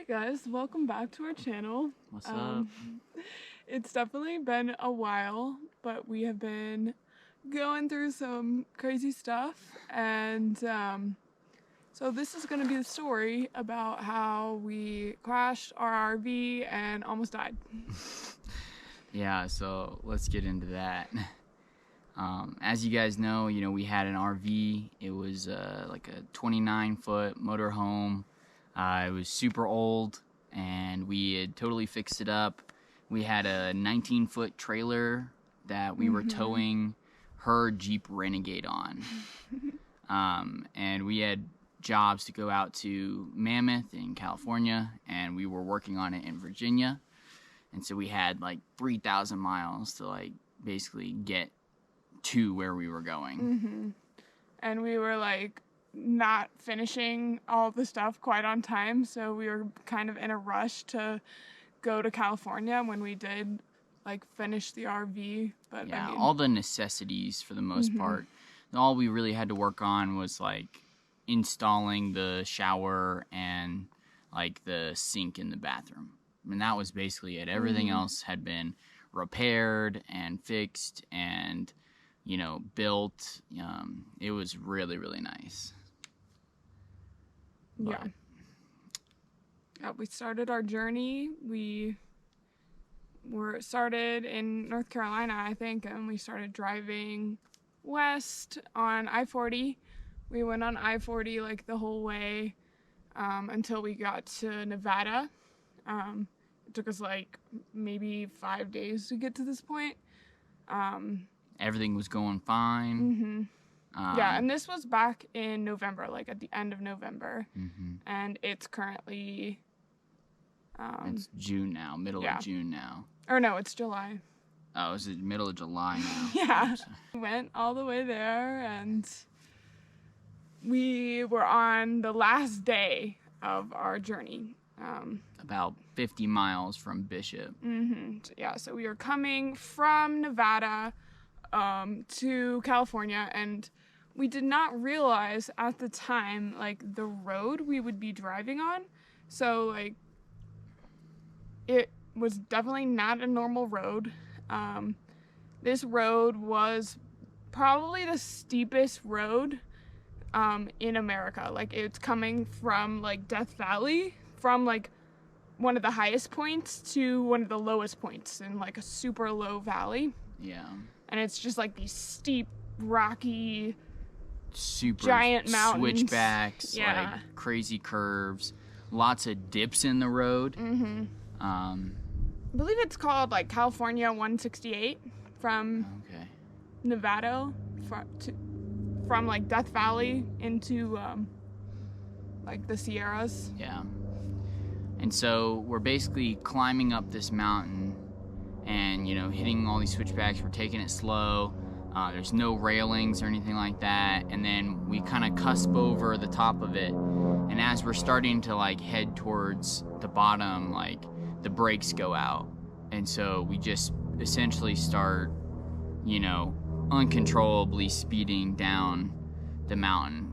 Hey guys, welcome back to our channel. What's up? It's definitely been a while, but we have been going through some crazy stuff, and so this is going to be the story about how we crashed our RV and almost died. Yeah, so let's get into that. As you guys know, we had an RV. It was like a 29-foot motorhome. It was super old, and we had totally fixed it up. We had a 19-foot trailer that we were towing her Jeep Renegade on. And we had jobs to go out to Mammoth in California, and we were working on it in Virginia. And so we had like 3,000 miles to like basically get to where we were going. And we were like not finishing all the stuff quite on time, so we were kind of in a rush to go to California when we did like finish the RV. But Yeah, I mean, all the necessities for the most part. All we really had to work on was like installing the shower and like the sink in the bathroom. I mean, that was basically it. Everything else had been repaired and fixed and, built. It was really, really nice. yeah. We started our journey. We started in North Carolina, I think, and we started driving west on I-40. We went on I-40 like the whole way until we got to Nevada. It took us like maybe 5 days to get to this point. Everything was going fine. Yeah, and this was back in November, like at the end of November. And it's currently... It's June now, middle of June now. Or no, it's July. Oh, it's the middle of July now. Yeah. We went all the way there, and we were on the last day of our journey. About 50 miles from Bishop. So we were coming from Nevada to California, and we did not realize at the time, like, the road we would be driving on. So, like, it was definitely not a normal road. This road was probably the steepest road in America. Like, it's coming from, like, Death Valley, from, like, one of the highest points to one of the lowest points in, like, a super low valley. Yeah. And it's just, like, these steep, rocky, super giant mountains. Switchbacks, like crazy curves, lots of dips in the road. I believe it's called like California 168 from Nevada from like Death Valley into like the Sierras. Yeah. And so we're basically climbing up this mountain and hitting all these switchbacks. We're taking it slow. There's no railings or anything like that, and then we kind of cusp over the top of it, and as we're starting to like head towards the bottom, like the brakes go out, and so we just essentially start uncontrollably speeding down the mountain.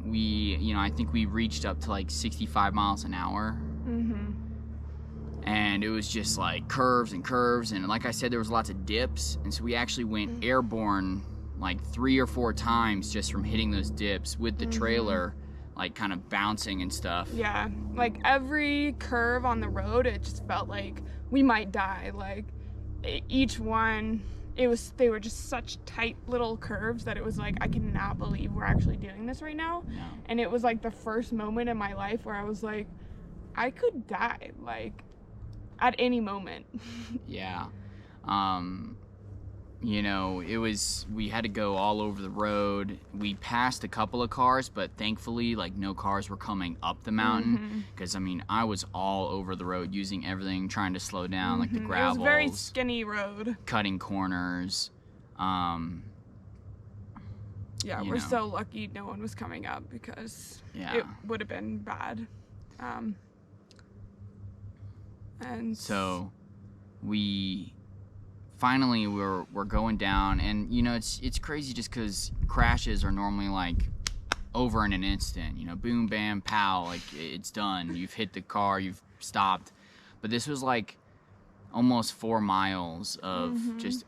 I think we reached up to like 65 miles an hour. And it was just like curves and curves, and like I said, there was lots of dips, and so we actually went airborne like 3 or 4 times just from hitting those dips with the trailer like kind of bouncing and stuff. Yeah, like every curve on the road, it just felt like we might die. Like each one, they were just such tight little curves that it was like, I cannot believe we're actually doing this right now. Yeah. And it was like the first moment in my life where I was like, I could die like at any moment. Yeah. We had to go all over the road. We passed a couple of cars, but thankfully, like, no cars were coming up the mountain. Because, I was all over the road using everything, trying to slow down, like the gravels. It was a very skinny road. Cutting corners. Yeah, we're so lucky no one was coming up because it would have been bad. And so we finally we're going down, and it's crazy just because crashes are normally like over in an instant. Boom, bam, pow, like it's done. You've hit the car, you've stopped. But this was like almost 4 miles of just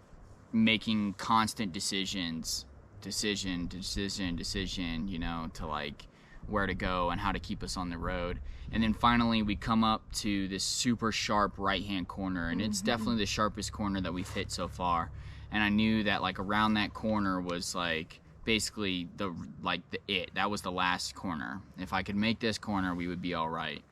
making constant decisions, you know, to like where to go and how to keep us on the road. And then finally we come up to this super sharp right-hand corner, and it's definitely the sharpest corner that we've hit so far. And I knew that like around that corner was like basically that was the last corner. If I could make this corner, we would be all right.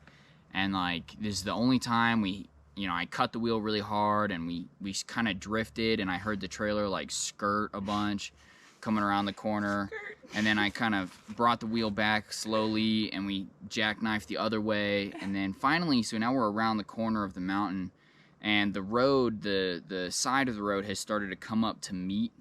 And like this is the only time I cut the wheel really hard, and we kind of drifted, and I heard the trailer like skirt a bunch coming around the corner. And then I kind of brought the wheel back slowly, and we jackknifed the other way. And then finally, so now we're around the corner of the mountain, and the road, the side of the road has started to come up to meet.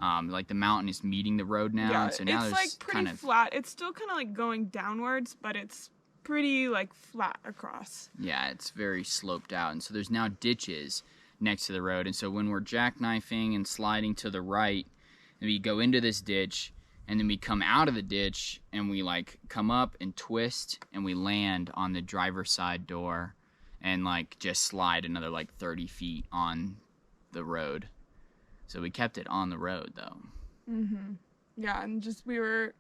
Like the mountain is meeting the road now. Yeah, so now it's like pretty flat. It's still kind of like going downwards, but it's pretty like flat across. Yeah, it's very sloped out. And so there's now ditches next to the road. And so when we're jackknifing and sliding to the right, we go into this ditch, and then we come out of the ditch, and we like come up and twist, and we land on the driver's side door, and like just slide another like 30 feet on the road. So we kept it on the road though. Yeah, and just we were,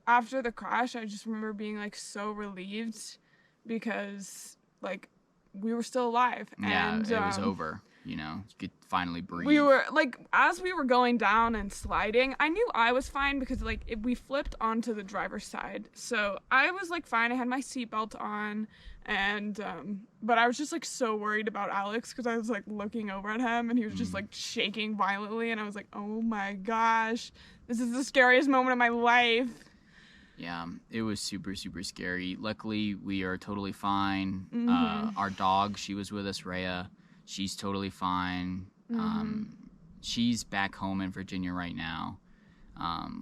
after the crash, I just remember being like so relieved because like we were still alive. Yeah, and it was over. You know, you could finally breathe. We were like, as we were going down and sliding, I knew I was fine because like we flipped onto the driver's side, so I was like fine. I had my seatbelt on, and but I was just like so worried about Alex because I was like looking over at him, and he was just like shaking violently, and I was like, oh my gosh, this is the scariest moment of my life. Yeah, it was super, super scary. Luckily, we are totally fine. Our dog, she was with us, Rhea. She's totally fine. She's back home in Virginia right now,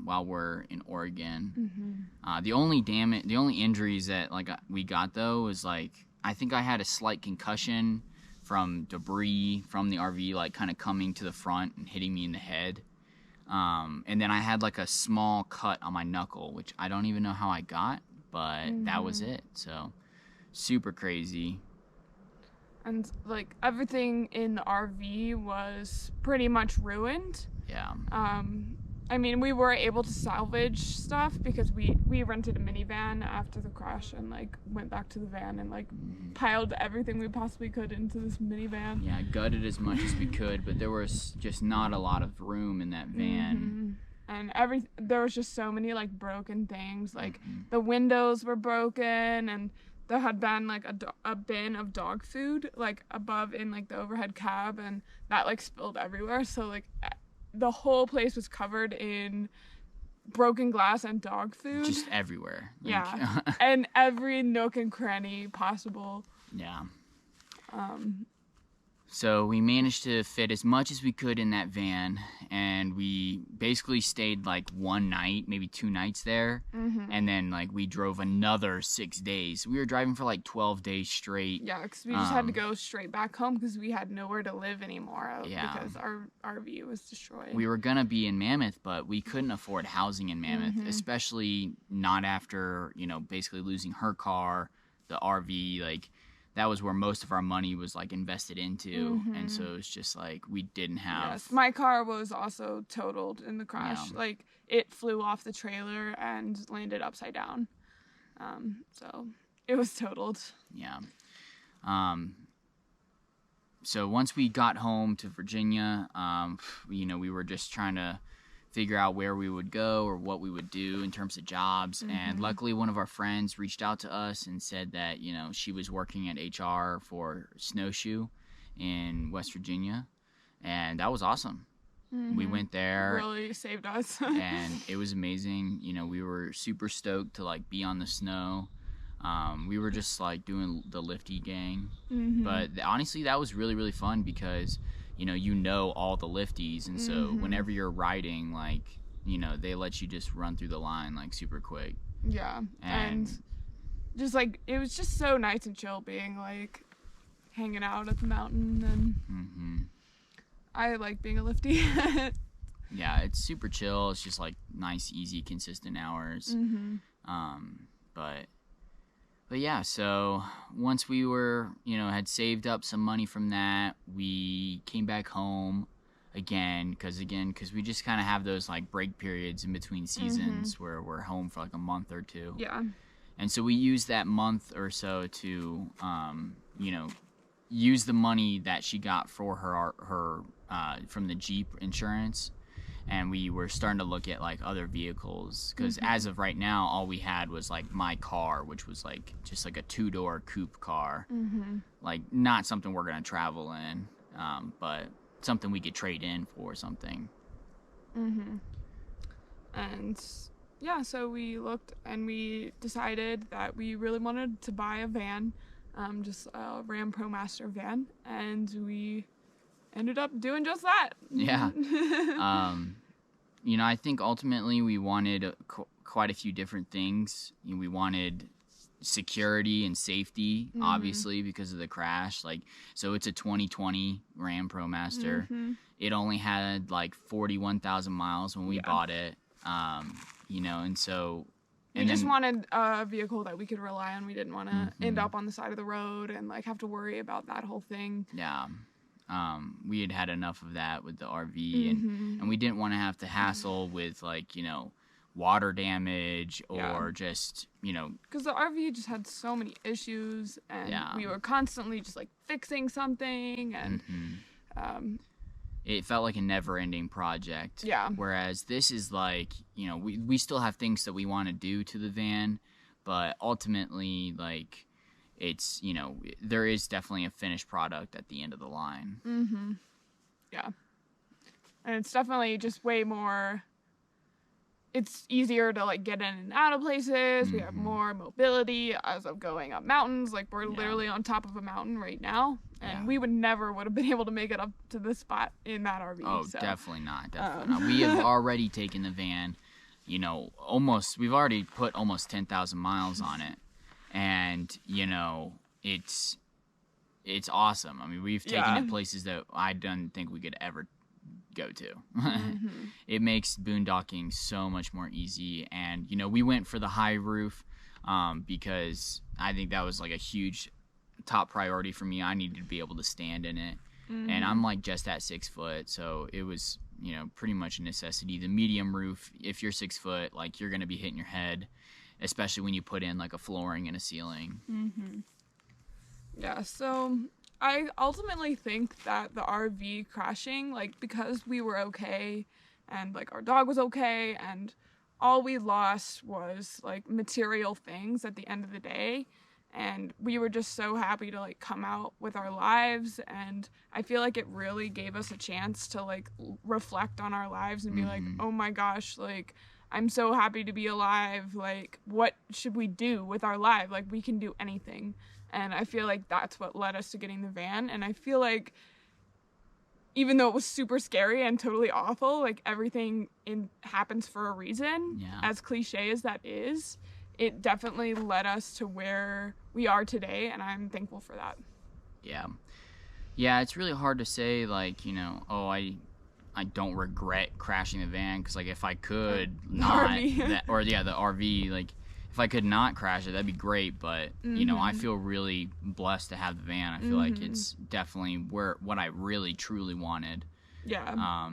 while we're in Oregon. The only injuries that like we got though was like I think I had a slight concussion from debris from the RV, like kind of coming to the front and hitting me in the head. And then I had like a small cut on my knuckle, which I don't even know how I got, but that was it. So super crazy. And like everything in the RV was pretty much ruined. Yeah. I mean, we were able to salvage stuff because we rented a minivan after the crash and like went back to the van and like piled everything we possibly could into this minivan. Yeah, gutted as much as we could, but there was just not a lot of room in that van. And there was just so many like broken things. Like the windows were broken, and there had been like a bin of dog food like above in like the overhead cab, and that like spilled everywhere. So like the whole place was covered in broken glass and dog food. Just everywhere. Like, yeah. And every nook and cranny possible. Yeah. So we managed to fit as much as we could in that van, and we basically stayed like one night, maybe 2 nights there, and then like we drove another 6 days. We were driving for like 12 days straight. Yeah, because we just had to go straight back home because we had nowhere to live anymore because our RV was destroyed. We were gonna be in Mammoth, but we couldn't afford housing in Mammoth, especially not after, you know, basically losing her car, the RV, like that was where most of our money was like invested into, and so it's just like we didn't have. Yes, my car was also totaled in the crash. Yeah. Like it flew off the trailer and landed upside down, so it was totaled. Yeah. So once we got home to Virginia, you know, we were just trying to figure out where we would go or what we would do in terms of jobs. And luckily one of our friends reached out to us and said that, you know, she was working at HR for Snowshoe in West Virginia. And that was awesome. We went there. Really saved us. And it was amazing. You know, we were super stoked to like be on the snow. We were just like doing the lifty gang. But honestly, that was really, really fun because you know all the lifties, and so whenever you're riding, like, you know, they let you just run through the line like super quick. Yeah. And just like it was just so nice and chill being like hanging out at the mountain, and I like being a lifty. Yeah, it's super chill. It's just like nice, easy, consistent hours. But But yeah, so once we were, had saved up some money from that, we came back home because we just kind of have those like break periods in between seasons where we're home for like a month or two. Yeah. And so we used that month or so to, use the money that she got for her from the Jeep insurance. And we were starting to look at like other vehicles because as of right now, all we had was like my car, which was like just like a 2-door coupe car, like not something we're gonna travel in, but something we could trade in for something. And yeah, so we looked and we decided that we really wanted to buy a van, just a Ram ProMaster van, and we ended up doing just that. Yeah. I think ultimately we wanted quite a few different things. We wanted security and safety, obviously, because of the crash. Like, so it's a 2020 Ram ProMaster. It only had like 41,000 miles when we bought it. And so... We just wanted a vehicle that we could rely on. We didn't want to end up on the side of the road and like have to worry about that whole thing. Yeah. We had enough of that with the RV, and we didn't want to have to hassle with like, water damage or just, because the RV just had so many issues, and we were constantly just like fixing something, and it felt like a never-ending project. Yeah. Whereas this is like, we still have things that we want to do to the van, but ultimately, like, it's, there is definitely a finished product at the end of the line. Yeah. And it's definitely just way more, it's easier to like get in and out of places. We have more mobility as of going up mountains. Like we're literally on top of a mountain right now, and we would have been able to make it up to this spot in that RV. Oh, so. definitely not. We have already taken the van, we've already put almost 10,000 miles on it. And, it's awesome. I mean, we've taken it places that I don't think we could ever go to. It makes boondocking so much more easy. And, we went for the high roof because I think that was like a huge top priority for me. I needed to be able to stand in it. And I'm like just at 6 foot. So it was, pretty much a necessity. The medium roof, if you're 6 foot, like you're going to be hitting your head, especially when you put in like a flooring and a ceiling. Yeah, so I ultimately think that the RV crashing, like because we were okay and like our dog was okay and all we lost was like material things at the end of the day, and we were just so happy to like come out with our lives, and I feel like it really gave us a chance to like reflect on our lives and be like, oh my gosh, like I'm so happy to be alive. Like, what should we do with our life? Like, we can do anything. And I feel like that's what led us to getting the van. And I feel like even though it was super scary and totally awful, like everything happens for a reason, as cliche as that is, it definitely led us to where we are today. And I'm thankful for that. Yeah. Yeah, it's really hard to say, like, I don't regret crashing the van, because like if I could not the RV, like if I could not crash it, that'd be great. But I feel really blessed to have the van. I feel like it's definitely what I really truly wanted. Yeah.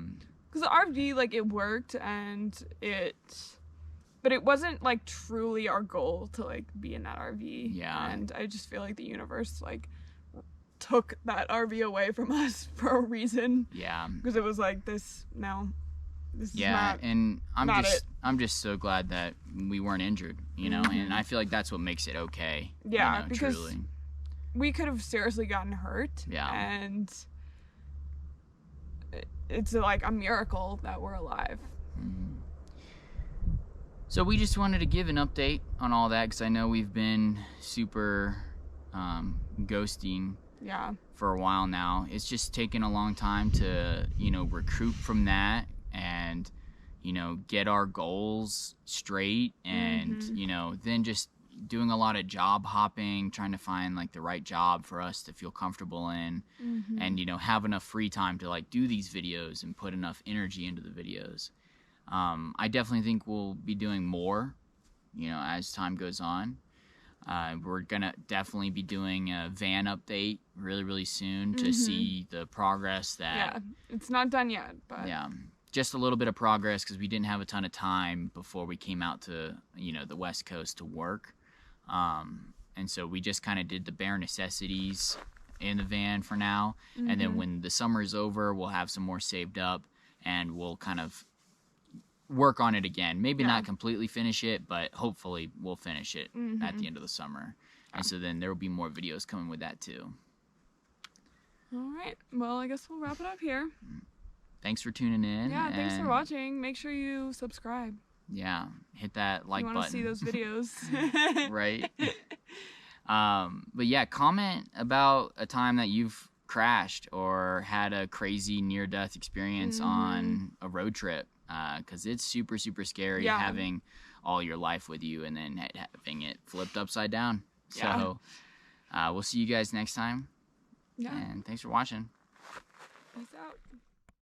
Because the RV, like, it worked, but it wasn't like truly our goal to like be in that RV. Yeah. And I just feel like the universe like took that RV away from us for a reason. Yeah. Because it was like this is not, and I'm it. just so glad that we weren't injured, and I feel like that's what makes it okay. Yeah, because truly. We could have seriously gotten hurt. Yeah. And it's like a miracle that we're alive. So we just wanted to give an update on all that, because I know we've been super ghosting for a while now. It's just taken a long time to, recoup from that and, get our goals straight, and, then just doing a lot of job hopping, trying to find like the right job for us to feel comfortable in, and, have enough free time to like do these videos and put enough energy into the videos. I definitely think we'll be doing more, as time goes on. We're gonna definitely be doing a van update really soon to see the progress that. Yeah, it's not done yet, but Yeah, just a little bit of progress because we didn't have a ton of time before we came out to the West Coast to work, and so we just kind of did the bare necessities in the van for now, and then when the summer is over, we'll have some more saved up, and we'll kind of work on it again. Maybe not completely finish it, but hopefully we'll finish it at the end of the summer. And so then there will be more videos coming with that too. All right. Well, I guess we'll wrap it up here. Thanks for tuning in. Yeah, thanks for watching. Make sure you subscribe. Yeah, hit that like button. You want to see those videos. Right. But yeah, comment about a time that you've crashed or had a crazy near-death experience on a road trip. Because it's super scary having all your life with you and then having it flipped upside down. So we'll see you guys next time. Yeah. And thanks for watching. Peace out.